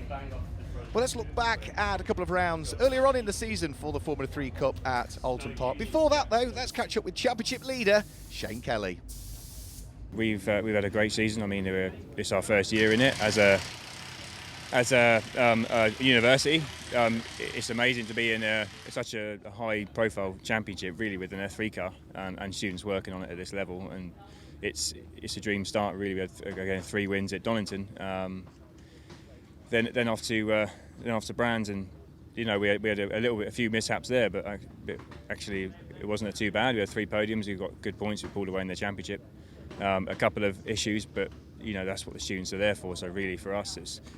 Well, let's look back at a couple of rounds earlier on in the season for the Formula 3 Cup at Oulton Park. Before that, though, let's catch up with Championship leader Shane Kelly. We've had a great season. I mean, it's our first year in it as a university. It's amazing to be in such a high-profile championship, really, with an F3 car and students working on it at this level. And it's a dream start, really. We had again 3 wins at Donington. Then off to Brands, and we had a few mishaps there, but actually it wasn't too bad. We had 3 podiums. We got good points. We pulled away in the championship. A couple of issues, but that's what the students are there for. So really, for us,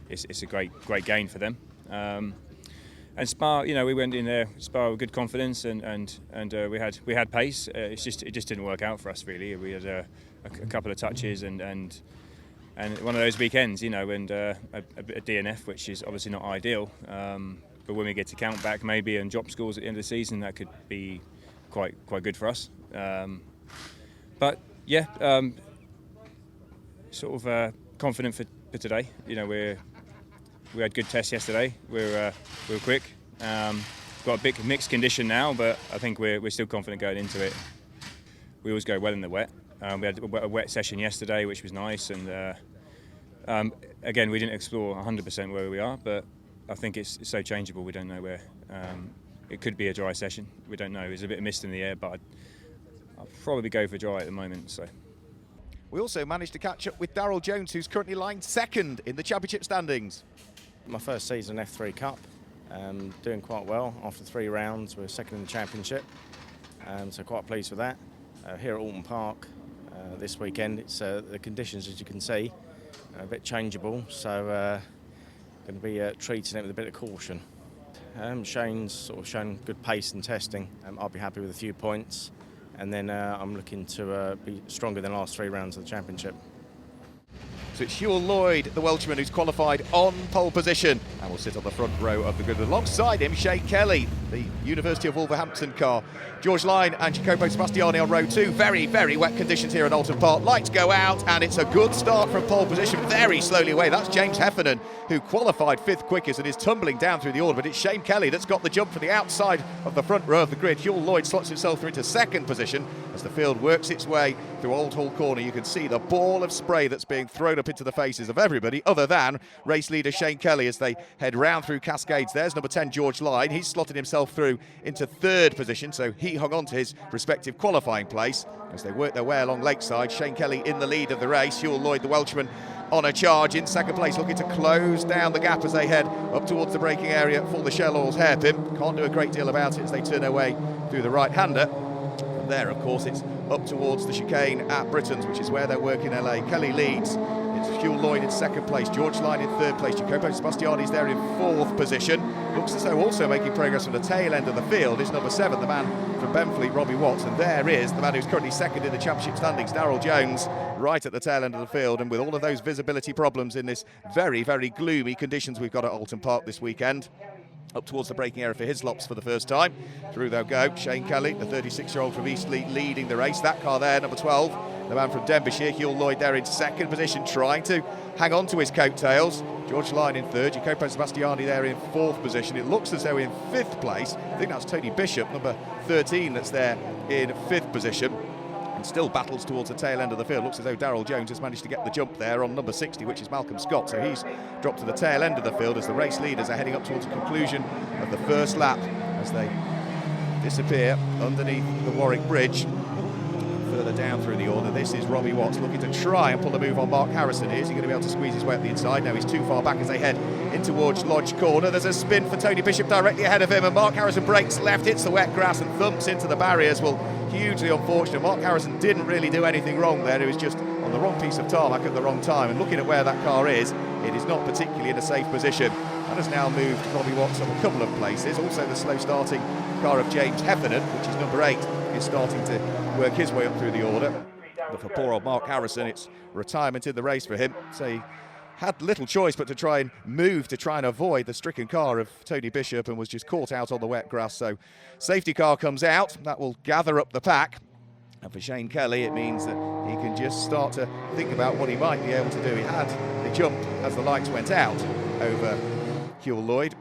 it's a great gain for them. And Spa, we went in there Spa with good confidence, and we had pace. It just didn't work out for us, really. We had a couple of touches and one of those weekends, and a bit of DNF, which is obviously not ideal. But when we get to count back maybe and drop scores at the end of the season, that could be quite good for us. But yeah, sort of confident for today. We had good tests yesterday. We were quick. Got a bit mixed condition now, but I think we're still confident going into it. We always go well in the wet. We had a wet session yesterday, which was nice, and again, we didn't explore 100% where we are, but I think it's so changeable. We don't know where. It could be a dry session. We don't know. There's a bit of mist in the air, but I'll probably go for dry at the moment. So. We also managed to catch up with Darryl Jones, who's currently lying second in the championship standings. My first season F3 Cup, doing quite well. After 3 rounds, we're second in the championship, so quite pleased with that. Here at Oulton Park this weekend, it's the conditions, as you can see, are a bit changeable, so going to be treating it with a bit of caution. Shane's sort of shown good pace in testing. I'll be happy with a few points, and then I'm looking to be stronger than the last 3 rounds of the championship. So it's Huell Lloyd, the Welshman, who's qualified on pole position and will sit on the front row of the grid. Alongside him, Shane Kelly, the University of Wolverhampton car. George Lyne and Jacopo Sebastiani on row 2. Very, very wet conditions here at Oulton Park. Lights go out, and it's a good start from pole position. Very slowly away. That's James Heffernan, who qualified 5th quickest and is tumbling down through the order. But it's Shane Kelly that's got the jump from the outside of the front row of the grid. Huell Lloyd slots himself through into 2nd position as the field works its way through Old Hall Corner. You can see the ball of spray that's being thrown up into the faces of everybody other than race leader Shane Kelly as they head round through Cascades. There's number 10 George Lyne. He's slotted himself through into 3rd position, so he hung on to his respective qualifying place as they work their way along Lakeside. Shane Kelly in the lead of the race. Huell Lloyd, the Welshman, on a charge in 2nd place, looking to close down the gap as they head up towards the braking area for the Shell Oils hairpin. Can't do a great deal about it as they turn their way through the right-hander. From there, of course, it's up towards the chicane at Britain's, which is where they're working LA. Kelly leads. It's Huell Lloyd in 2nd place, George Lyne in 3rd place, Jacopo Sebastiani's there in 4th position. Looks as though also making progress from the tail end of the field is number 7, the man from Benfleet, Robbie Watts, and there is the man who's currently 2nd in the championship standings, Darryl Jones, right at the tail end of the field. And with all of those visibility problems in this very, very gloomy conditions we've got at Oulton Park this weekend, up towards the braking area for Hislops for the first time. Through they'll go. Shane Kelly, the 36-year-old from Eastleigh, leading the race. That car there, number 12, the man from Denbighshire, Huell Lloyd there in 2nd position, trying to hang on to his coattails. George Lyne in 3rd, Jacopo Sebastiani there in 4th position. It looks as though in 5th place, I think that's Tony Bishop, number 13, that's there in 5th position. And still battles towards the tail end of the field. Looks as though Darryl Jones has managed to get the jump there on number 60, which is Malcolm Scott. So he's dropped to the tail end of the field as the race leaders are heading up towards the conclusion of the first lap as they disappear underneath the Warwick Bridge. Further down through the order, this is Robbie Watts looking to try and pull a move on Mark Harrison. Is he going to be able to squeeze his way up the inside? No, he's too far back as they head in towards Lodge Corner. There's a spin for Tony Bishop directly ahead of him, and Mark Harrison brakes left, hits the wet grass and thumps into the barriers. Well, hugely unfortunate. Mark Harrison didn't really do anything wrong there. He was just on the wrong piece of tarmac at the wrong time, and looking at where that car is, it is not particularly in a safe position. That has now moved Robbie Watts up a couple of places. Also the slow starting car of James Heffernan, which is number 8, is starting to work his way up through the order. But for poor old Mark Harrison, it's retirement in the race for him. So he had little choice but to try and move to try and avoid the stricken car of Tony Bishop and was just caught out on the wet grass. So safety car comes out. That will gather up the pack. And for Shane Kelly, it means that he can just start to think about what he might be able to do. He had the jump as the lights went out over Huell Lloyd.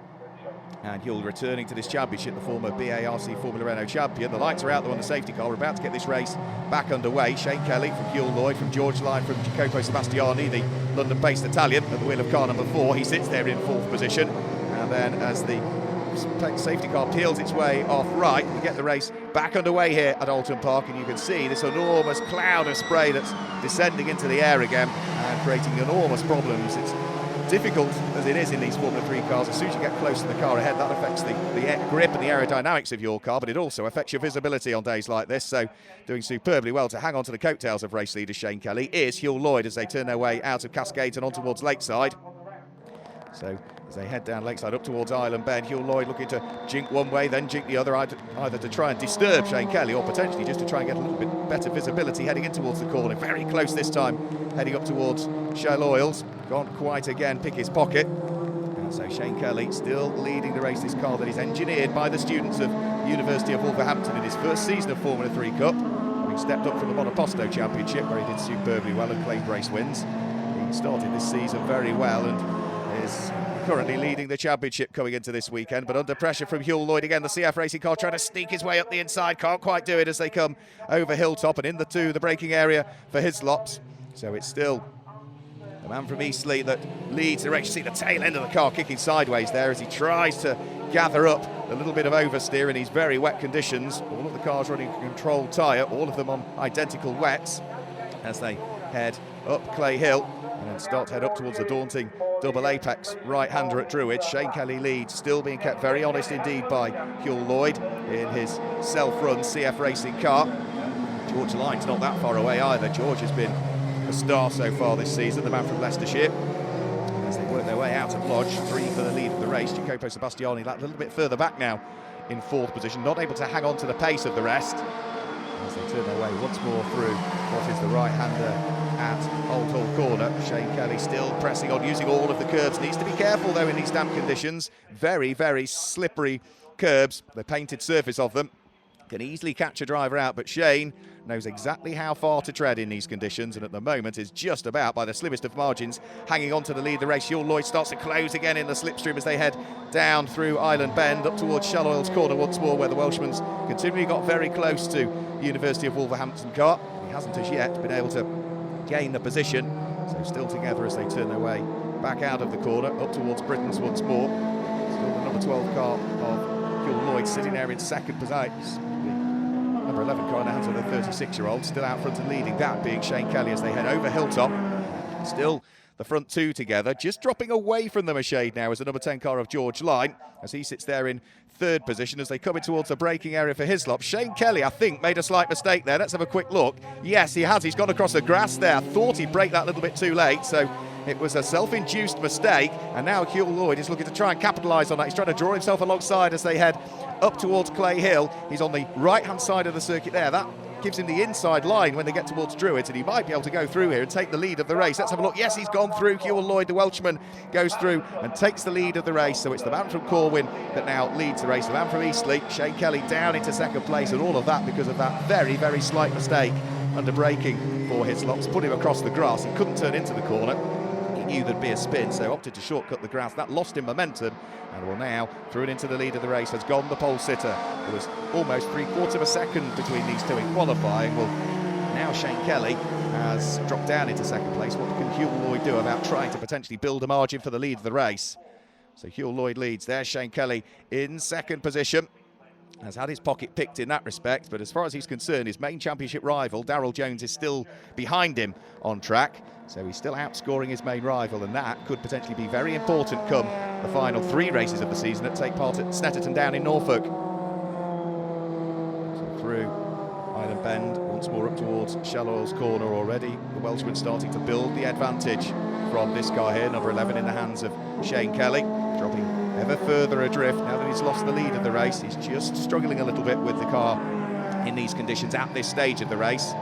And Huell returning to this championship, the former BARC Formula Renault champion. The lights are out, they're on the safety car. We're about to get this race back underway. Shane Kelly from Huell Lloyd, from George Lyon, from Jacopo Sebastiani, the London-based Italian, at the wheel of car number 4. He sits there in 4th position. And then as the safety car peels its way off right, we get the race back underway here at Oulton Park, and you can see this enormous cloud of spray that's descending into the air again and creating enormous problems. It's difficult as it is in these Formula 3 cars. As soon as you get close to the car ahead, that affects the grip and the aerodynamics of your car, but it also affects your visibility on days like this. So doing superbly well to hang on to the coattails of race leader Shane Kelly is Huell Lloyd as they turn their way out of Cascades and on towards Lakeside. So as they head down Lakeside up towards Island Bend, Huell Lloyd looking to jink one way, then jink the other, either to try and disturb Shane Kelly or potentially just to try and get a little bit better visibility heading in towards the corner. Very close this time, heading up towards Shell Oils. Gone quite again, pick his pocket. And so Shane Kelly still leading the race, this car that is engineered by the students of the University of Wolverhampton in his first season of Formula 3 Cup, having stepped up from the Monoposto Championship where he did superbly well and claimed race wins. He started this season very well and is currently leading the championship coming into this weekend, but under pressure from Huell Lloyd again. The CF Racing car trying to sneak his way up the inside, can't quite do it as they come over Hilltop and in the braking area for Hislops. So it's still the man from Eastleigh that leads the race. You see the tail end of the car kicking sideways there as he tries to gather up a little bit of oversteer in these very wet conditions. All of the cars running a controlled tyre, all of them on identical wets as they head up Clay Hill and then start to head up towards the daunting double apex right-hander at Druid. Shane Kelly leads, still being kept very honest indeed by Huell Lloyd in his self-run CF Racing car. George Lyne's not that far away either. George has been a star so far this season, the man from Leicestershire. As they work their way out of Lodge, 3 for the lead of the race. Jacopo Sebastiani a little bit further back now in 4th position, not able to hang on to the pace of the rest. As they turn their way once more through what is the right-hander at Old Hall Corner. Shane Kelly still pressing on, using all of the curbs. Needs to be careful though in these damp conditions. Very, very slippery curbs, the painted surface of them. Can easily catch a driver out, but Shane knows exactly how far to tread in these conditions, and at the moment is just about, by the slimmest of margins, hanging on to the lead of the race. Huell Lloyd starts to close again in the slipstream as they head down through Island Bend up towards Shell Oils Corner once more, where the Welshman's continually got very close to University of Wolverhampton car. He hasn't as yet been able to gain the position, so still together as they turn their way back out of the corner up towards Britons once more. Still the number 12 car of Huell Lloyd sitting there in second position. Number 11 car in the hands of the 36-year-old, still out front and leading, that being Shane Kelly as they head over Hilltop. Still the front 2 together, just dropping away from them a shade now is the number 10 car of George Lyon, as he sits there in 3rd position as they come in towards the braking area for Hislop. Shane Kelly, I think, made a slight mistake there. Let's have a quick look. Yes, he has. He's gone across the grass there. Thought he'd brake that a little bit too late, so it was a self-induced mistake, and now Huell Lloyd is looking to try and capitalise on that. He's trying to draw himself alongside as they head up towards Clay Hill. He's on the right-hand side of the circuit there. That gives him the inside line when they get towards Druids, and he might be able to go through here and take the lead of the race. Let's have a look. Yes, he's gone through. Huell Lloyd, the Welshman, goes through and takes the lead of the race. So it's the man from Corwin that now leads the race. The man from Eastleigh, Shane Kelly, down into 2nd place, and all of that because of that very, very slight mistake under braking for Hislops. Put him across the grass. He couldn't turn into the corner. He knew there'd be a spin, so opted to shortcut the grass. That lost him momentum, and will now, through and into the lead of the race, has gone the pole sitter. There was almost 3/4 of a second between these two in qualifying. Well, now Shane Kelly has dropped down into 2nd place. What can Huell Lloyd do about trying to potentially build a margin for the lead of the race? So Huell Lloyd leads. There's Shane Kelly in 2nd position. Has had his pocket picked in that respect, but as far as he's concerned, his main championship rival, Darryl Jones, is still behind him on track. So he's still outscoring his main rival, and that could potentially be very important come the final 3 races of the season that take part at Snetterton Down in Norfolk. So through Island Bend, once more up towards Shell Oils Corner already. The Welshman starting to build the advantage from this car here, number 11 in the hands of Shane Kelly, dropping ever further adrift now that he's lost the lead of the race. He's just struggling a little bit with the car in these conditions at this stage of the race.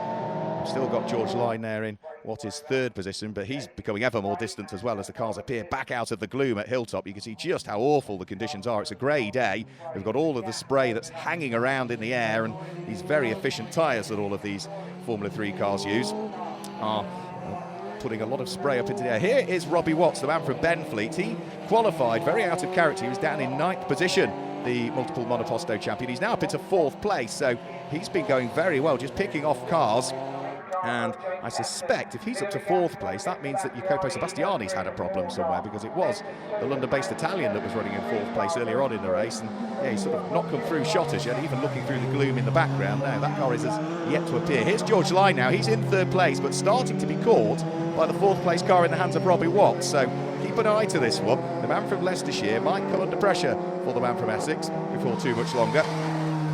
We've still got George Lyon there in what is 3rd position, but he's becoming ever more distant as well as the cars appear back out of the gloom at Hilltop. You can see just how awful the conditions are. It's a grey day. We've got all of the spray that's hanging around in the air, and these very efficient tyres that all of these Formula 3 cars use are putting a lot of spray up into the air. Here is Robbie Watts, the man from Benfleet. He qualified very out of character. He was down in 9th position, the multiple monoposto champion. He's now up into 4th place, so he's been going very well, just picking off cars. And I suspect if he's up to 4th place, that means that Jacopo Sebastiani's had a problem somewhere, because it was the London-based Italian that was running in 4th place earlier on in the race. And yeah, he's sort of not come through shotters yet, even looking through the gloom in the background. Now, that car is yet to appear. Here's George Line now. He's in 3rd place, but starting to be caught by the 4th place car in the hands of Robbie Watts. So keep an eye to this one. The man from Leicestershire might come under pressure for the man from Essex before too much longer.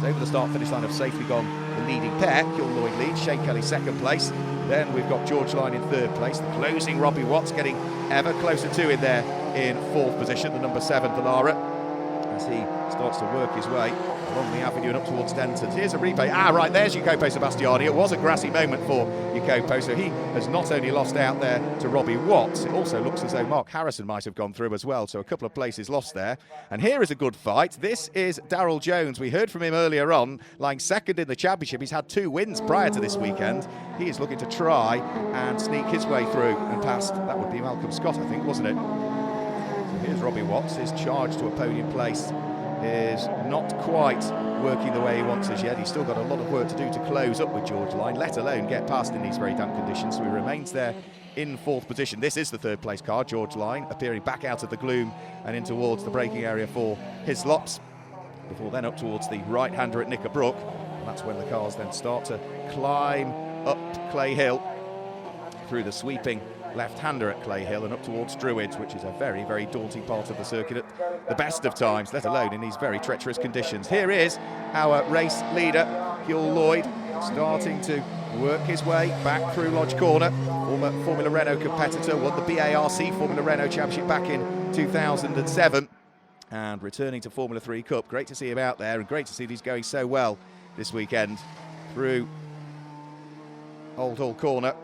Over the start-finish line have safely gone the leading pair. Gil Lloyd leads, Shane Kelly 2nd place. Then we've got George Line in 3rd place. The closing Robbie Watts getting ever closer to in there in 4th position, the number 7, Dallara, as he starts to work his way along the avenue and up towards Denton. Here's a replay. Right, there's Jacopo Sebastiani. It was a grassy moment for Jacopo, so he has not only lost out there to Robbie Watts, it also looks as though Mark Harrison might have gone through as well, so a couple of places lost there. And here is a good fight. This is Darryl Jones. We heard from him earlier on, lying 2nd in the championship. He's had 2 wins prior to this weekend. He is looking to try and sneak his way through and past. That would be Malcolm Scott, I think, wasn't it? So here's Robbie Watts. His charge to a podium place is not quite working the way he wants as yet. He's still got a lot of work to do to close up with George Line, let alone get past in these very damp conditions. So he remains there in 4th position. This is the 3rd place car, George Line, appearing back out of the gloom and in towards the braking area for Hislops, before then up towards the right-hander at Knickerbrook. And that's when the cars then start to climb up Clay Hill through the sweeping left-hander at Clay Hill and up towards Druids, which is a very, very daunting part of the circuit at the best of times, let alone in these very treacherous conditions. Here is our race leader, Gil Lloyd, starting to work his way back through Lodge Corner. Former Formula Renault competitor, won the BARC Formula Renault Championship back in 2007 and returning to Formula 3 Cup. Great to see him out there, and great to see he's going so well this weekend through Old Hall Corner.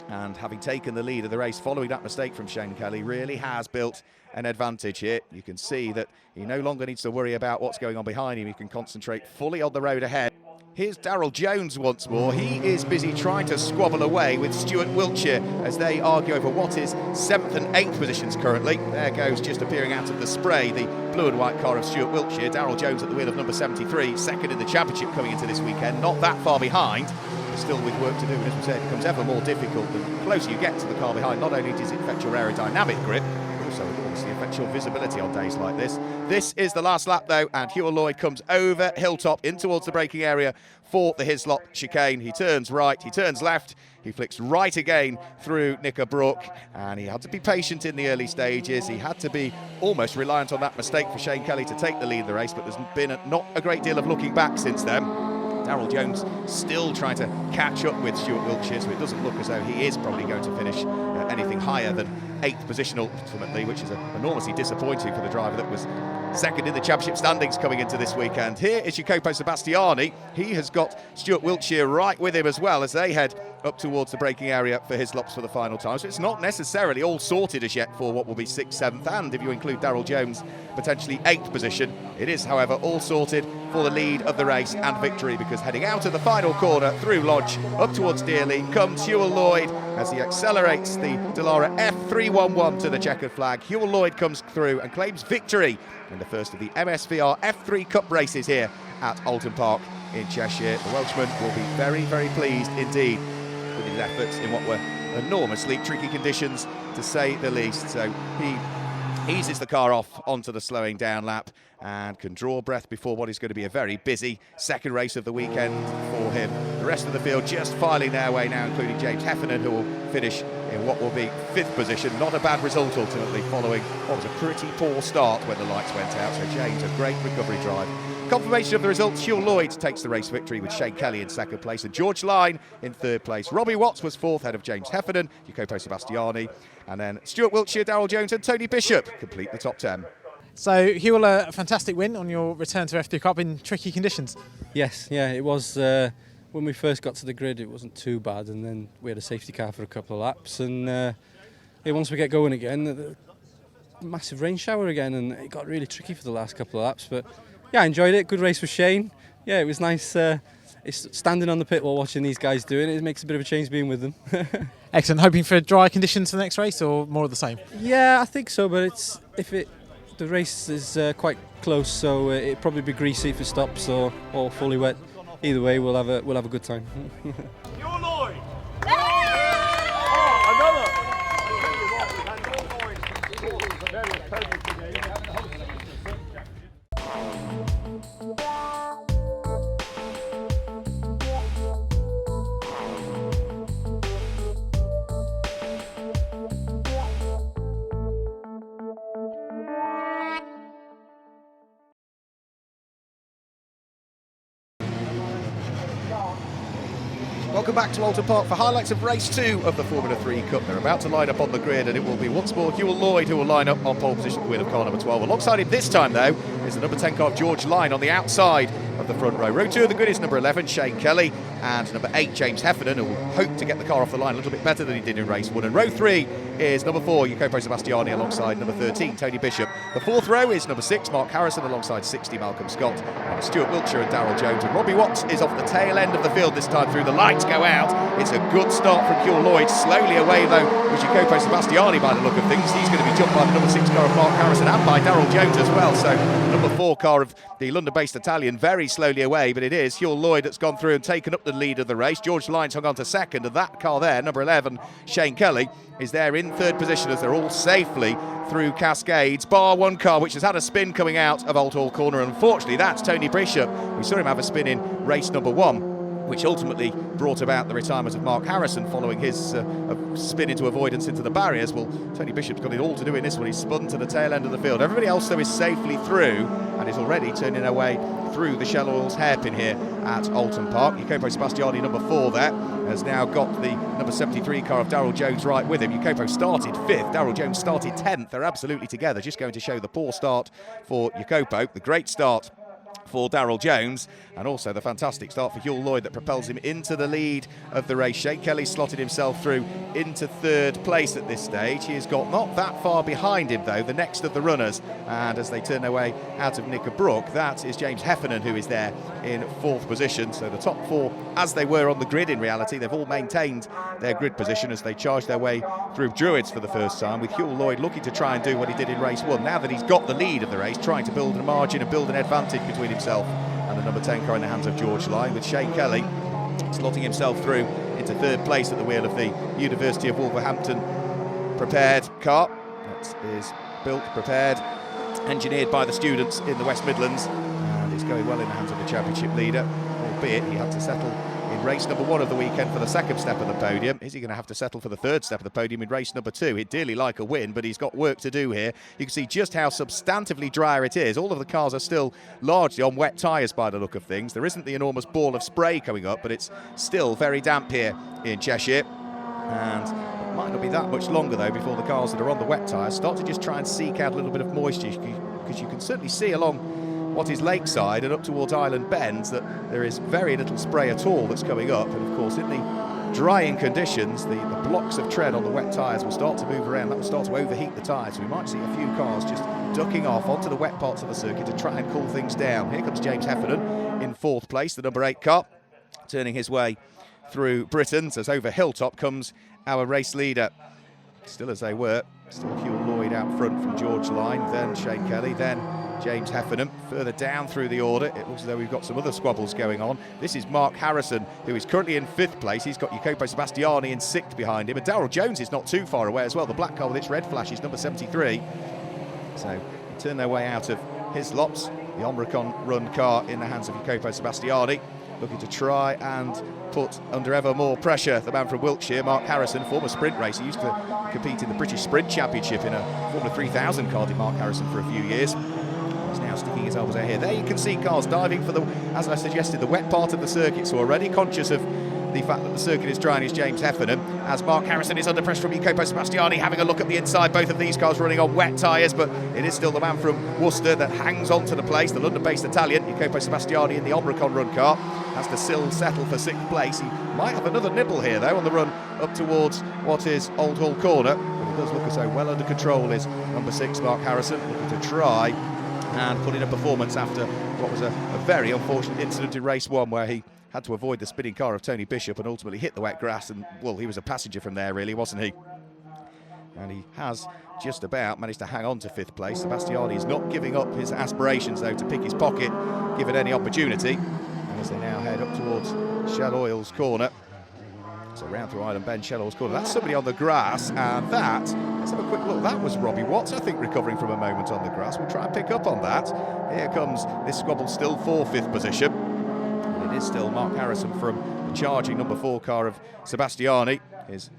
And having taken the lead of the race following that mistake from Shane Kelly, really has built an advantage here. You can see that he no longer needs to worry about what's going on behind him. He can concentrate fully on the road ahead. Here's Darryl Jones once more. He is busy trying to squabble away with Stuart Wiltshire as they argue over what is 7th and 8th positions currently. There goes, just appearing out of the spray, the blue and white car of Stuart Wiltshire. Darryl Jones at the wheel of number 73, 2nd in the championship coming into this weekend. Not that far behind, but still with work to do. And as we said, it becomes ever more difficult the closer you get to the car behind. Not only does it affect your aerodynamic grip, also it obviously affects your visibility on days like this. This is the last lap though, and Hugh Lloyd comes over Hilltop in towards the braking area for the Hislop chicane. He turns right, he turns left, he flicks right again through Knickerbrook, and he had to be patient in the early stages. He had to be almost reliant on that mistake for Shane Kelly to take the lead in the race, but there's been not a great deal of looking back since then. Darryl Jones still trying to catch up with Stuart Wiltshire, so it doesn't look as though he is probably going to finish anything higher than 8th position ultimately, which is enormously disappointing for the driver that was 2nd in the championship standings coming into this weekend. Here is Jacopo Sebastiani. He has got Stuart Wiltshire right with him as well as they head up towards the braking area for Hislops for the final time. So it's not necessarily all sorted as yet for what will be 6th, 7th, and if you include Darryl Jones, potentially 8th position. It is, however, all sorted for the lead of the race and victory, because heading out of the final corner through Lodge up towards Dearly comes Hugh Lloyd as he accelerates the Dallara F311 to the checkered flag. Hugh Lloyd comes through and claims victory in the first of the MSVR F3 Cup races here at Oulton Park in Cheshire. The Welshman will be very, very pleased indeed with his efforts in what were enormously tricky conditions, to say the least. So he eases the car off onto the slowing down lap and can draw breath before what is going to be a very busy second race of the weekend for him. The rest of the field just filing their way now, including James Heffernan, who will finish in what will be 5th position. Not a bad result ultimately, following what was a pretty poor start when the lights went out. So James, a great recovery drive. Confirmation of the results, Hugh Lloyd takes the race victory with Shane Kelly in 2nd place and George Line in 3rd place. Robbie Watts was 4th, ahead of James Heffernan, Jacopo Sebastiani, and then Stuart Wiltshire, Darryl Jones and Tony Bishop complete the top 10. So Hugh, a fantastic win on your return to F3 Cup in tricky conditions. Yes, yeah, it was. When we first got to the grid, it wasn't too bad, and then we had a safety car for a couple of laps, and once we get going again, massive rain shower again, and it got really tricky for the last couple of laps. But yeah, I enjoyed it. Good race with Shane. Yeah, it was nice. it's standing on the pit while watching these guys doing it. It makes a bit of a change being with them. Excellent. Hoping for dry conditions for the next race, or more of the same? Yeah, I think so. But the race is quite close, so it'll probably be greasy if it stops or fully wet. Either way, we'll have a good time. Welcome back to Oulton Park for highlights of race 2 of the Formula 3 Cup. They're about to line up on the grid, and it will be once more Hugh Lloyd who will line up on pole position, the win of car number 12. Alongside him this time, though, is the number 10 car of George Line on the outside of the front row. Row 2 of the grid is number 11, Shane Kelly, and number 8, James Heffernan, who will hope to get the car off the line a little bit better than he did in race 1. And row 3 is number 4, Jacopo Sebastiani, alongside number 13, Tony Bishop. The 4th row is number 6, Mark Harrison, alongside 60, Malcolm Scott, and Stuart Wiltshire and Darryl Jones. And Robbie Watts is off the tail end of the field this time through. The lights go out. It's a good start from Hugh Lloyd. Slowly away, though, with Jacopo Sebastiani by the look of things. He's going to be jumped by the number 6 car of Mark Harrison and by Darryl Jones as well. So number 4 car of the London-based Italian very slowly away, but it is Hugh Lloyd that's gone through and taken up the lead of the race. George Lyne's hung on to second, and that car there, number 11, Shane Kelly, is there in third position as they're all safely through Cascades, bar one car which has had a spin coming out of Old Hall Corner, and unfortunately that's Tony Bishop. We saw him have a spin in race number 1, which ultimately brought about the retirement of Mark Harrison following his spin into avoidance into the barriers. Well, Tony Bishop's got it all to do in this one. He's spun to the tail end of the field. Everybody else, though, is safely through and is already turning their way through the Shell Oils hairpin here at Oulton Park. Jacopo Sebastiani, number 4 there, has now got the number 73 car of Darryl Jones right with him. Jacopo started 5th, Darryl Jones started 10th. They're absolutely together. Just going to show the poor start for Jacopo, the great start for Darryl Jones, and also the fantastic start for Hugh Lloyd that propels him into the lead of the race. Shane Kelly slotted himself through into 3rd place at this stage. He has got not that far behind him, though, the next of the runners, and as they turn their way out of Knickerbrook, that is James Heffernan, who is there in 4th position. So the top 4, as they were on the grid in reality, they've all maintained their grid position as they charge their way through Druids for the first time, with Hugh Lloyd looking to try and do what he did in race 1. Now that he's got the lead of the race, trying to build a margin and build an advantage between himself and the number 10 car in the hands of George Line, with Shane Kelly slotting himself through into 3rd place at the wheel of the University of Wolverhampton prepared car. That is built, prepared, engineered by the students in the West Midlands, and it's going well in the hands of the championship leader, albeit he had to settle in race number 1 of the weekend for the 2nd step of the podium. Is he going to have to settle for the 3rd step of the podium in race number 2? He'd dearly like a win, but he's got work to do here. You can see just how substantively drier it is. All of the cars are still largely on wet tyres by the look of things. There isn't the enormous ball of spray coming up, but it's still very damp here in Cheshire. And it might not be that much longer, though, before the cars that are on the wet tyres start to just try and seek out a little bit of moisture, because you can certainly see along what is Lakeside and up towards Island Bends that there is very little spray at all that's coming up. And of course, in the drying conditions, the blocks of tread on the wet tyres will start to move around. That will start to overheat the tyres. So we might see a few cars just ducking off onto the wet parts of the circuit to try and cool things down. Here comes James Heffernan in 4th place, the number 8 car, turning his way through Britain. So as over Hilltop comes our race leader. Still as they were, still Hugh Lloyd out front from George Line, then Shane Kelly, then James Heffernan. Further down through the order, it looks as though we've got some other squabbles going on. This is Mark Harrison, who is currently in 5th place. He's got Jacopo Sebastiani in 6th behind him, and Darryl Jones is not too far away as well. The black car with its red flash is number 73. So they turn their way out of Hislops, the Omricon run car in the hands of Jacopo Sebastiani, looking to try and put under ever more pressure the man from Wiltshire, Mark Harrison, former sprint racer. He used to compete in the British Sprint Championship in a Formula 3000 car, did Mark Harrison, for a few years. He's now sticking his elbows out here. There you can see cars diving for the, as I suggested, the wet part of the circuit. So already conscious of the fact that the circuit is dry, and is James Heffernan, as Mark Harrison is under pressure from Jacopo Sebastiani, having a look at the inside. Both of these cars running on wet tyres, but it is still the man from Worcester that hangs on to the place, the London-based Italian. Jacopo Sebastiani in the Omricon run car has to still settle for 6th place. He might have another nibble here, though, on the run up towards what is Old Hall Corner, but it does look as though well under control is number 6, Mark Harrison, looking to try and put in a performance after what was a very unfortunate incident in race 1 where he had to avoid the spinning car of Tony Bishop and ultimately hit the wet grass, and well, he was a passenger from there really, wasn't he? And he has just about managed to hang on to 5th place. Sebastiani is not giving up his aspirations though to pick his pocket given any opportunity. And as they now head up towards Shell Oil's corner, so round through Island Bend, Shell Oil's corner, that's somebody on the grass, and that, let's have a quick look, that was Robbie Watts, I think, recovering from a moment on the grass. We'll try and pick up on that. Here comes this squabble still for 5th position. And it is still Mark Harrison from the charging number 4 car of Sebastiani, his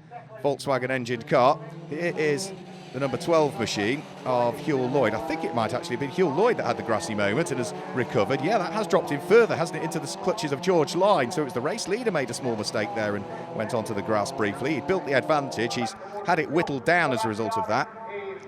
Volkswagen engined car. Here is the number 12 machine of Huell Lloyd. I think it might actually have been Huell Lloyd that had the grassy moment and has recovered. Yeah, that has dropped him further, hasn't it, into the clutches of George Line. So it was the race leader made a small mistake there and went onto the grass briefly. He built the advantage. He's had it whittled down as a result of that.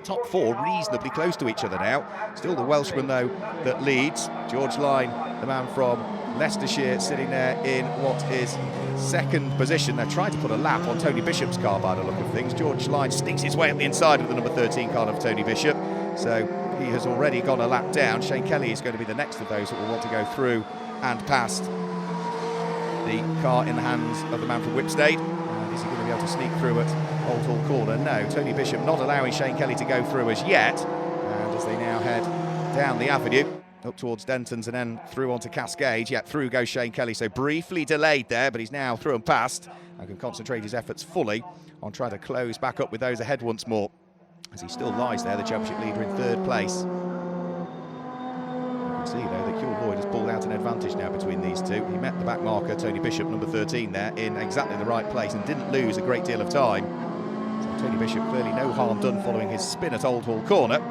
Top 4 reasonably close to each other now. Still the Welshman, though, that leads. George Line, the man from Leicestershire, sitting there in what is 2nd position. They're trying to put a lap on Tony Bishop's car by the look of things. George Line sneaks his way up the inside of the number 13 car of Tony Bishop. So he has already gone a lap down. Shane Kelly is going to be the next of those that will want to go through and past the car in the hands of the man from Whipstade. And is he going to be able to sneak through at Old Hall Corner? No, Tony Bishop not allowing Shane Kelly to go through as yet. And as they now head down the avenue, up towards Denton's and then through onto Cascade. Yet through goes Shane Kelly, so briefly delayed there, but he's now through and past and can concentrate his efforts fully on trying to close back up with those ahead once more, as he still lies there, the championship leader in 3rd place. You can see though that Huell Lloyd has pulled out an advantage now between these two. He met the back marker, Tony Bishop, number 13 there, in exactly the right place and didn't lose a great deal of time. So Tony Bishop clearly no harm done following his spin at Old Hall Corner.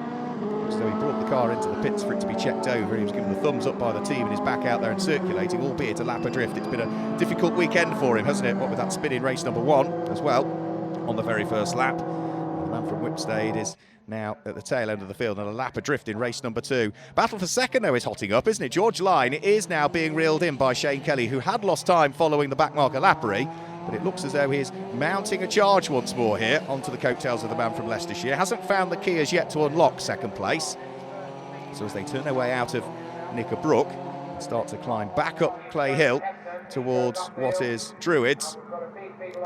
So he brought the car into the pits for it to be checked over. He was given the thumbs up by the team and is back out there and circulating, albeit a lap adrift. It's been a difficult weekend for him, hasn't it? What with that spin in race number 1 as well on the very first lap. The man from Whipstade is now at the tail end of the field and a lap adrift in race number 2. Battle for 2nd though is hotting up, isn't it? George Line is now being reeled in by Shane Kelly, who had lost time following the backmarker lappery. But it looks as though he is mounting a charge once more here onto the coattails of the man from Leicestershire. Hasn't found the key as yet to unlock 2nd place. So as they turn their way out of Knickerbrook and start to climb back up Clay Hill towards what is Druids,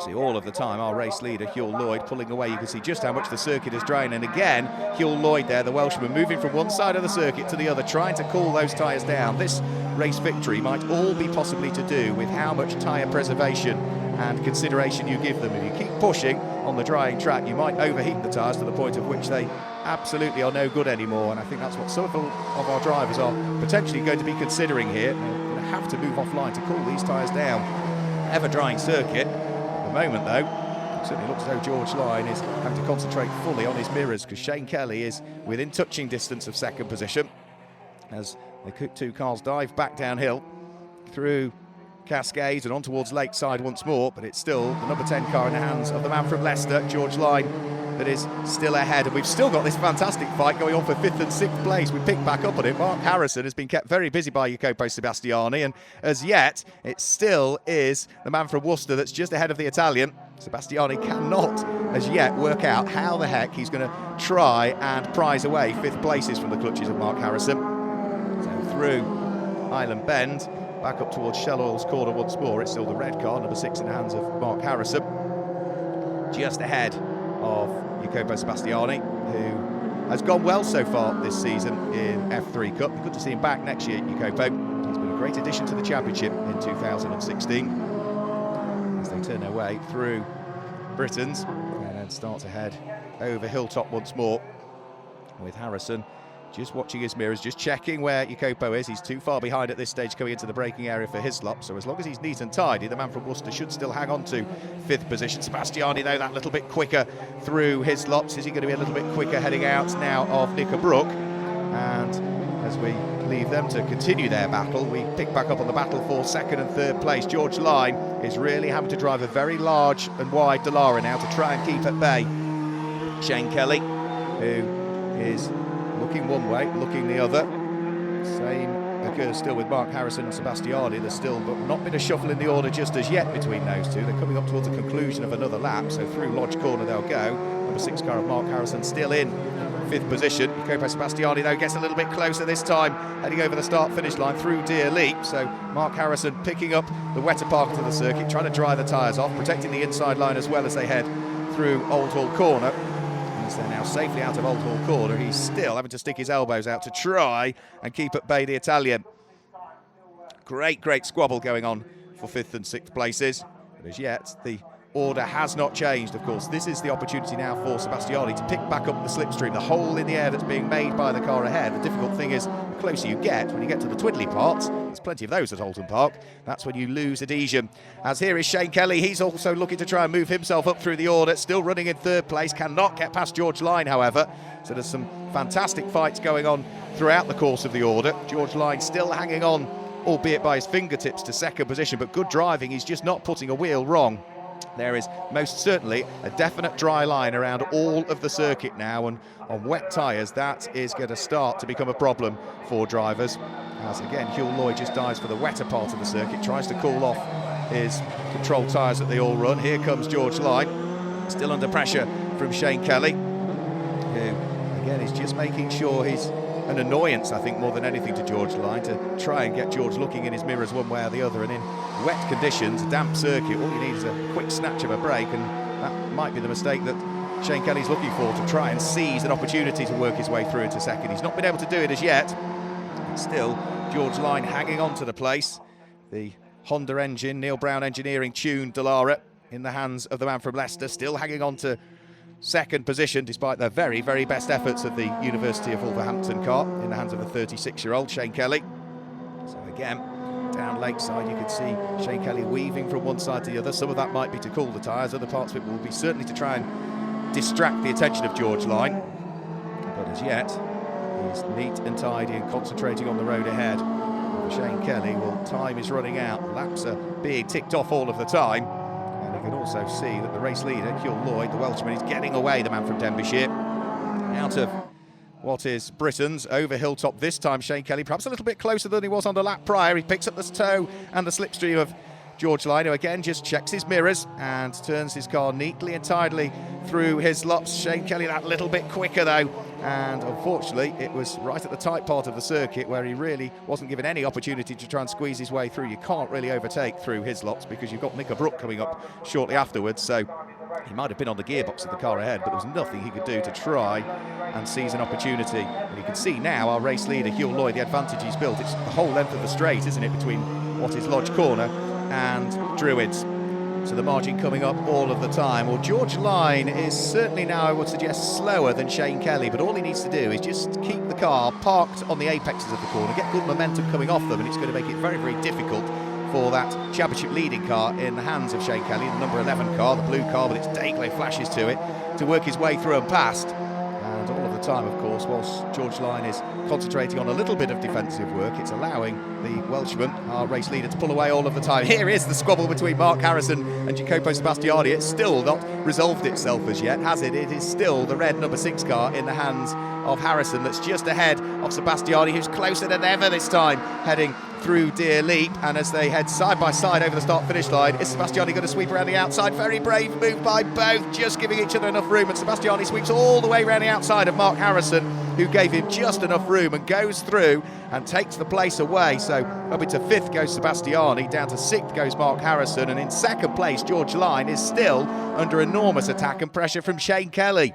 see all of the time our race leader Huell Lloyd pulling away. You can see just how much the circuit is drying, and again Huell Lloyd there, the Welshman, moving from one side of the circuit to the other, trying to cool those tyres down. This race victory might all be possibly to do with how much tyre preservation and consideration you give them. If you keep pushing on the drying track, you might overheat the tyres to the point of which they absolutely are no good anymore, and I think that's what some of our drivers are potentially going to be considering here. They're going to have to move offline to cool these tyres down. Ever drying circuit. At the moment though, it certainly looks as though George Line is having to concentrate fully on his mirrors, because Shane Kelly is within touching distance of 2nd position as the 2 cars dive back downhill through Cascades and on towards Lakeside once more, but it's still the number 10 car in the hands of the man from Leicester, George Line, that is still ahead. And we've still got this fantastic fight going on for 5th and 6th place. We pick back up on it. Mark Harrison has been kept very busy by Jacopo Sebastiani, and as yet it still is the man from Worcester that's just ahead of the Italian. Sebastiani cannot as yet work out how the heck he's going to try and prize away 5th places from the clutches of Mark Harrison. So through Island Bend, back up towards Shell Oil's corner once more. It's still the red car, number 6 in the hands of Mark Harrison, just ahead of Jacopo Sebastiani, who has gone well so far this season in F3 Cup. Good to see him back next year, Jacopo. He's been a great addition to the championship in 2016. As they turn their way through Britons and then start to head over Hilltop once more, with Harrison just watching his mirrors, just checking where Jacopo is. He's too far behind at this stage coming into the braking area for Hislop, so as long as he's neat and tidy, the man from Worcester should still hang on to 5th position. Sebastiani, though, that little bit quicker through Hislops. Is he going to be a little bit quicker heading out now of Knickerbrook? And as we leave them to continue their battle, we pick back up on the battle for 2nd and 3rd place. George Line is really having to drive a very large and wide Dallara now to try and keep at bay Shane Kelly, who is looking one way, looking the other. Same occurs still with Mark Harrison and Sebastiani. There's still not been a shuffle in the order just as yet between those two. They're coming up towards the conclusion of another lap, so through Lodge Corner they'll go. Number 6 car of Mark Harrison still in fifth position. Jacopo Sebastiani, though, gets a little bit closer this time, heading over the start-finish line through Deer Leap. So Mark Harrison picking up the wetter part of the circuit, trying to dry the tyres off, protecting the inside line as well as they head through Old Hall Corner. As they're now safely out of Old Hall Corner, he's still having to stick his elbows out to try and keep at bay the Italian. Great squabble going on for 5th and 6th places. But as yet, the order has not changed. Of course, this is the opportunity now for Sebastiani to pick back up the slipstream, the hole in the air that's being made by the car ahead. The difficult thing is, the closer you get, when you get to the twiddly parts, there's plenty of those at Oulton Park, that's when you lose adhesion. As here is Shane Kelly, he's also looking to try and move himself up through the order, still running in 3rd place, cannot get past George Line, however. So there's some fantastic fights going on throughout the course of the order. George Line still hanging on, albeit by his fingertips, to 2nd position, but good driving, he's just not putting a wheel wrong. There is most certainly a definite dry line around all of the circuit now, and on wet tyres that is going to start to become a problem for drivers. As again, Huell Lloyd just dives for the wetter part of the circuit, tries to cool off his controlled tyres that they all run. Here comes George Line, still under pressure from Shane Kelly, who again is just making sure he's an annoyance, I think, more than anything to George Line, to try and get George looking in his mirrors one way or the other. And in wet conditions, a damp circuit, all you need is a quick snatch of a break, and that might be the mistake that Shane Kelly's looking for, to try and seize an opportunity to work his way through into 2nd. He's not been able to do it as yet. Still, George Line hanging on to the place. The Honda engine, Neil Brown Engineering tuned Dallara in the hands of the man from Leicester, still hanging on to 2nd position despite the very best efforts of the University of Wolverhampton car in the hands of the 36-year-old Shane Kelly. So again, down lakeside you can see Shane Kelly weaving from one side to the other. Some of that might be to cool the tyres, other parts of it will be certainly to try and distract the attention of George Line. But as yet, he's neat and tidy and concentrating on the road ahead. For Shane Kelly, well, time is running out. Laps are being ticked off all of the time. You can also see that the race leader, Huell Lloyd, the Welshman, is getting away, the man from Denbighshire, out of what is Britain's over Hilltop this time. Shane Kelly perhaps a little bit closer than he was on the lap prior. He picks up the toe and the slipstream of George Line, who again just checks his mirrors and turns his car neatly and tidily through his lots. Shane Kelly that little bit quicker though, and unfortunately it was right at the tight part of the circuit where he really wasn't given any opportunity to try and squeeze his way through. You can't really overtake through his lots because you've got Nicker Brook coming up shortly afterwards, so he might have been on the gearbox of the car ahead, but there was nothing he could do to try and seize an opportunity. And you can see now our race leader, Huell Lloyd, the advantage he's built. It's the whole length of the straight, isn't it, between what is Lodge Corner and Druids. So the margin coming up all of the time. Well, George Line is certainly now, I would suggest, slower than Shane Kelly, but all he needs to do is just keep the car parked on the apexes of the corner, get good momentum coming off them, and it's going to make it very difficult for that championship leading car in the hands of Shane Kelly, the number 11 car, the blue car with its Dayglow flashes to it, to work his way through and past. And all of the time, of course, whilst George Line is concentrating on a little bit of defensive work, it's allowing the Welshman, our race leader, to pull away all of the time. Here is the squabble between Mark Harrison and Jacopo Sebastiani. It's still not resolved itself as yet, has it? It is still the red number 6 car in the hands of Harrison that's just ahead of Sebastiani, who's closer than ever this time, heading through Deer Leap. And as they head side by side over the start-finish line, is Sebastiani going to sweep around the outside? Very brave move by both, just giving each other enough room, and Sebastiani sweeps all the way around the outside of Mark Harrison, who gave him just enough room, and goes through and takes the place away. So up into 5th goes Sebastiani, down to 6th goes Mark Harrison, and in 2nd place George Line is still under enormous attack and pressure from Shane Kelly.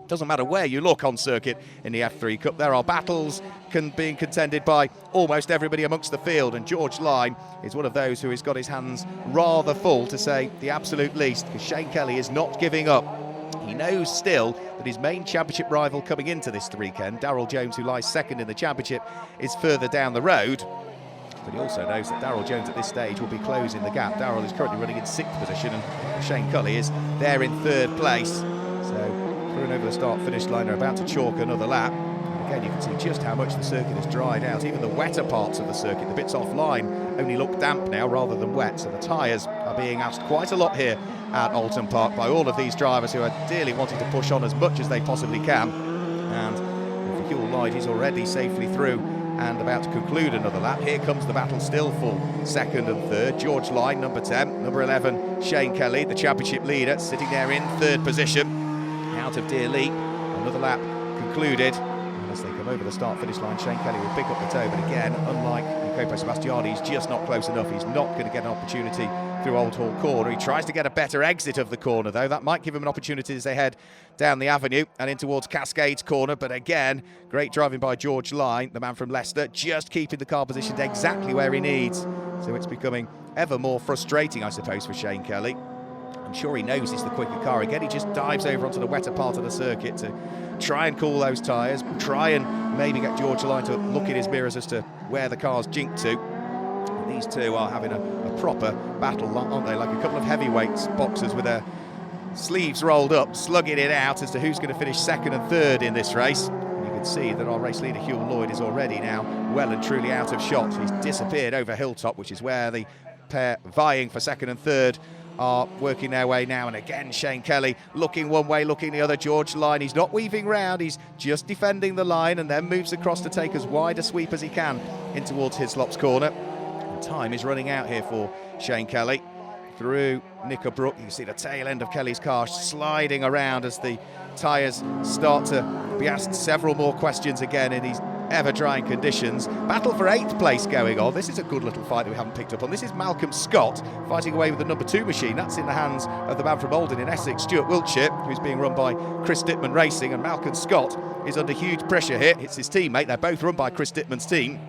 Doesn't matter where you look on circuit in the F3 Cup, there are battles being contended by almost everybody amongst the field, and George Line is one of those who has got his hands rather full, to say the absolute least, because Shane Kelly is not giving up. He knows still that his main championship rival coming into this weekend, Darryl Jones, who lies 2nd in the championship, is further down the road. But he also knows that Darryl Jones at this stage will be closing the gap. Darryl is currently running in 6th position, and Shane Kelly is there in 3rd place. So through over the start-finish line, they're about to chalk another lap. And again, you can see just how much the circuit has dried out. Even the wetter parts of the circuit, the bits offline, only look damp now rather than wet. So the tyres are being asked quite a lot here at Oulton Park by all of these drivers who are dearly wanting to push on as much as they possibly can. And for Huell Lloyd, he's already safely through and about to conclude another lap. Here comes the battle still for 2nd and 3rd. George Line, number 10, number 11, Shane Kelly, the championship leader, sitting there in 3rd position. Out of Deer Leap, another lap concluded. And as they come over the start-finish line, Shane Kelly will pick up the toe, but again, unlike Jacopo Sebastiani, he's just not close enough. He's not going to get an opportunity through Old Hall corner. He tries to get a better exit of the corner, though. That might give him an opportunity as they head down the avenue and in towards Cascades corner. But again, great driving by George Line, the man from Leicester, just keeping the car positioned exactly where he needs. So it's becoming ever more frustrating, I suppose, for Shane Kelly. I'm sure he knows it's the quicker car. Again, he just dives over onto the wetter part of the circuit to try and cool those tyres, try and maybe get George Line to look in his mirrors as to where the car's jinked to. And these two are having a proper battle, aren't they? Like a couple of heavyweights boxers with their sleeves rolled up, slugging it out as to who's going to finish second and third in this race. And you can see that our race leader, Hugh Lloyd, is already now well and truly out of shot. He's disappeared over Hilltop, which is where the pair vying for second and third are working their way now. And again, Shane Kelly looking one way, looking the other. George Line, he's not weaving round, he's just defending the line and then moves across to take as wide a sweep as he can in towards Hislop's corner. And time is running out here for Shane Kelly. Through Knickerbrook, you can see the tail end of Kelly's car sliding around as the tyres start to be asked several more questions again in these ever-drying conditions. Battle for 8th place going on. This is a good little fight that we haven't picked up on. This is Malcolm Scott fighting away with the number 2 machine. That's in the hands of the man from Oulton in Essex, Stuart Wiltshire, who's being run by Chris Dittman Racing. And Malcolm Scott is under huge pressure here. It's his teammate. They're both run by Chris Dittman's team.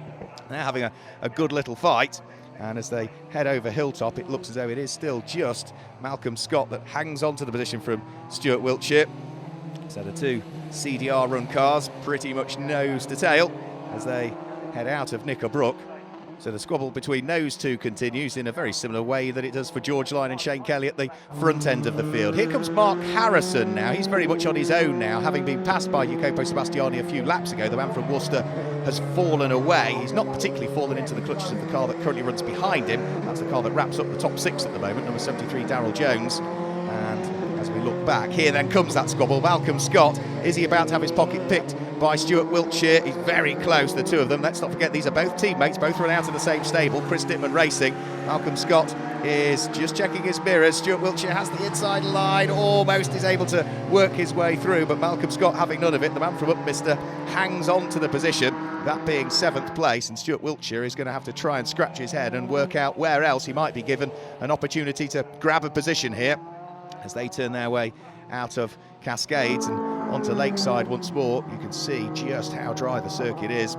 They're having a good little fight. And as they head over Hilltop, it looks as though it is still just Malcolm Scott that hangs on to the position from Stuart Wiltshire. So the two CDR-run cars pretty much nose to tail as they head out of Knickerbrook. So the squabble between those two continues in a very similar way that it does for George Line and Shane Kelly at the front end of the field. Here comes Mark Harrison now. He's very much on his own now, having been passed by Jacopo Sebastiani a few laps ago. The man from Worcester has fallen away. He's not particularly fallen into the clutches of the car that currently runs behind him. That's the car that wraps up the top 6 at the moment, number 73, Darryl Jones. And as we look back, here then comes that squabble. Malcolm Scott, is he about to have his pocket picked by Stuart Wiltshire? He's very close, the two of them. Let's not forget these are both teammates, both run out of the same stable, Chris Dittman Racing. Malcolm Scott is just checking his mirrors. Stuart Wiltshire has the inside line, almost is able to work his way through, but Malcolm Scott having none of it. The man from Upminster hangs on to the position, that being 7th place, and Stuart Wiltshire is going to have to try and scratch his head and work out where else he might be given an opportunity to grab a position here as they turn their way out of Cascades and onto Lakeside once more. You can see just how dry the circuit is.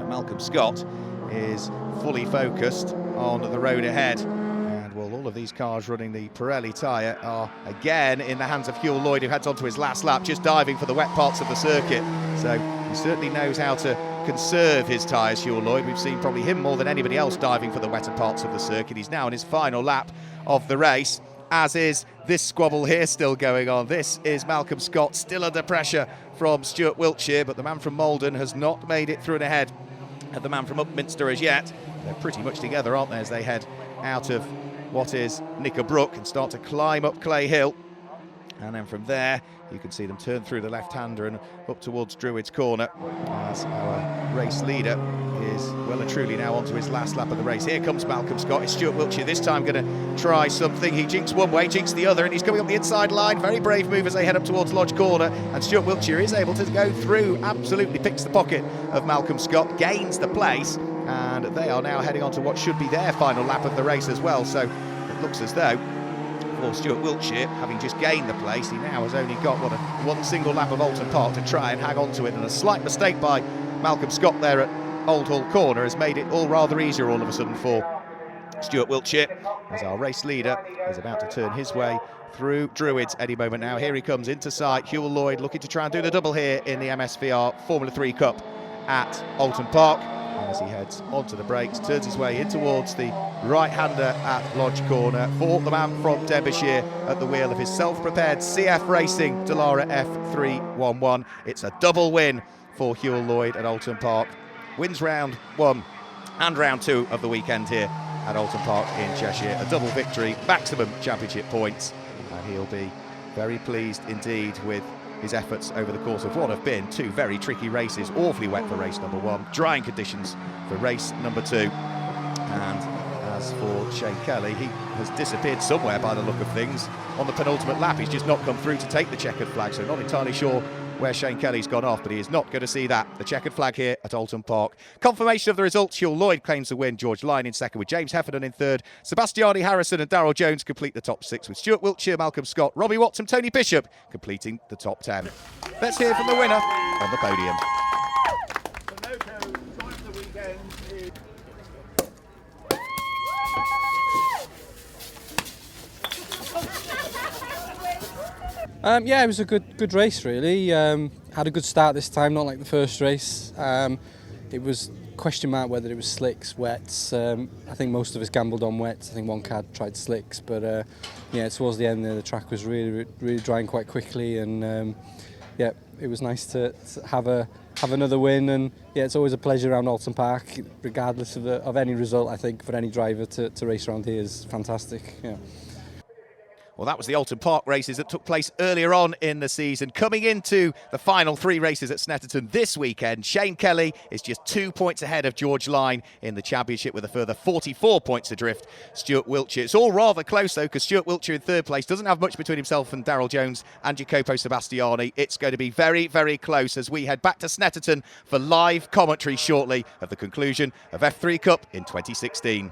Malcolm Scott is fully focused on the road ahead. And well, all of these cars running the Pirelli tyre are again in the hands of Hugh Lloyd, who heads on to his last lap, just diving for the wet parts of the circuit. So he certainly knows how to conserve his tyres, Hugh Lloyd. We've seen probably him more than anybody else diving for the wetter parts of the circuit. He's now in his final lap of the race, as is this squabble here still going on. This is Malcolm Scott still under pressure from Stuart Wiltshire, but the man from Malden has not made it through and ahead of the man from Upminster as yet. They're pretty much together, aren't they, as they head out of what is Knickerbrook and start to climb up Clay Hill. And then from there, you can see them turn through the left-hander and up towards Druids Corner as our race leader is well and truly now onto his last lap of the race. Here comes Malcolm Scott. It's Stuart Wiltshire this time going to try something. He jinks one way, jinks the other, and he's coming up the inside line. Very brave move as they head up towards Lodge Corner, and Stuart Wiltshire is able to go through, absolutely picks the pocket of Malcolm Scott, gains the place, and they are now heading on to what should be their final lap of the race as well. So it looks as though for Stuart Wiltshire, having just gained the place, he now has only got one single lap of Oulton Park to try and hang on to it, and a slight mistake by Malcolm Scott there at Old Hall Corner has made it all rather easier all of a sudden for Stuart Wiltshire, as our race leader is about to turn his way through Druids any moment now. Here he comes into sight, Hugh Lloyd looking to try and do the double here in the MSVR Formula 3 Cup at Oulton Park. And as he heads onto the brakes, turns his way in towards the right-hander at Lodge Corner for the man from Derbyshire at the wheel of his self-prepared CF Racing Dallara F311. It's a double win for Hugh Lloyd at Oulton Park. Wins round 1 and round 2 of the weekend here at Oulton Park in Cheshire. A double victory, maximum championship points, and he'll be very pleased indeed with his efforts over the course of what have been 2 very tricky races. Awfully wet for race number 1, drying conditions for race number 2. And as for Shane Kelly, he has disappeared somewhere by the look of things. On the penultimate lap, he's just not come through to take the checkered flag, so not entirely sure where Shane Kelly's gone off, but he is not going to see that. The checkered flag here at Oulton Park. Confirmation of the results. Huell Lloyd claims the win. George Lyon in second with James Heffernan in third. Sebastiani, Harrison and Darryl Jones complete the top 6 with Stuart Wiltshire, Malcolm Scott, Robbie Watts and Tony Bishop completing the top 10. Let's hear from the winner on the podium. Yeah, it was a good race really. Had a good start this time, not like the first race. It was question mark whether it was slicks, wets. I think most of us gambled on wets. I think one car tried slicks, but yeah, towards the end there, the track was really drying quite quickly, and yeah, it was nice to have another win. And yeah, it's always a pleasure around Oulton Park, regardless of any result. I think for any driver to race around here is fantastic. Yeah. Well, that was the Oulton Park races that took place earlier on in the season. Coming into the final 3 races at Snetterton this weekend, Shane Kelly is just 2 points ahead of George Lyon in the championship with a further 44 points adrift. Stuart Wiltshire. It's all rather close, though, because Stuart Wiltshire in third place doesn't have much between himself and Darryl Jones and Jacopo Sebastiani. It's going to be very, very close as we head back to Snetterton for live commentary shortly of the conclusion of F3 Cup in 2016.